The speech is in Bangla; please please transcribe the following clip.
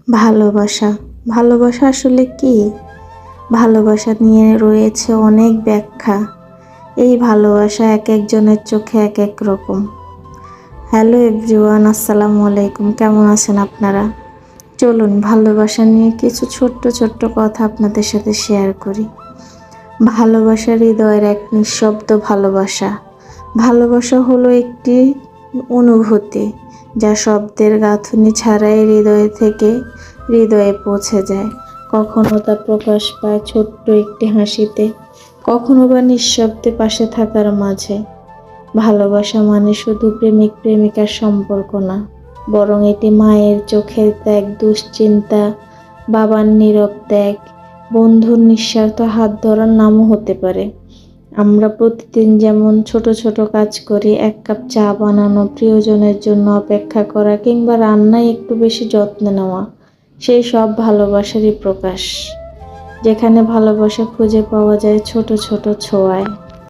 ভালোবাসা ভালোবাসা আসলে কি? ভালোবাসা নিয়ে রয়েছে অনেক ব্যাখ্যা। এই ভালোবাসা এক একজনের চোখে এক এক রকম। হ্যালো এভরিওয়ান, আসসালামু আলাইকুম। কেমন আছেন আপনারা? চলুন ভালোবাসা নিয়ে কিছু ছোট্ট ছোট্ট কথা আপনাদের সাথে শেয়ার করি। ভালোবাসা হৃদয়ের এক নিঃশব্দ ভালোবাসা। ভালোবাসা হলো একটি অনুভূতি যা শব্দের গাঁথুনি ছাড়াই হৃদয় থেকে হৃদয়ে পৌঁছে যায়। কখনো তা প্রকাশ পায় ছোট্ট একটি হাসিতে, কখনো বা নিঃশব্দে পাশে থাকার মাঝে। ভালোবাসা মানে শুধু প্রেমিক প্রেমিকার সম্পর্ক না, বরং এটি মায়ের চোখের ত্যাগ, দুশ্চিন্তা, বাবার নীরব ত্যাগ, বন্ধুর নিঃস্বার্থ হাত ধরার নামও হতে পারে। আমরা প্রতিদিন যেমন ছোট ছোট কাজ করি, এক কাপ চা বানানো, প্রিয়জনের জন্য অপেক্ষা করা, কিংবা রান্নায় একটু বেশি যত্ন নেওয়া, সেই সব ভালোবাসারই প্রকাশ। যেখানে ভালোবাসা খুঁজে পাওয়া যায় ছোট ছোট ছোঁয়ায়।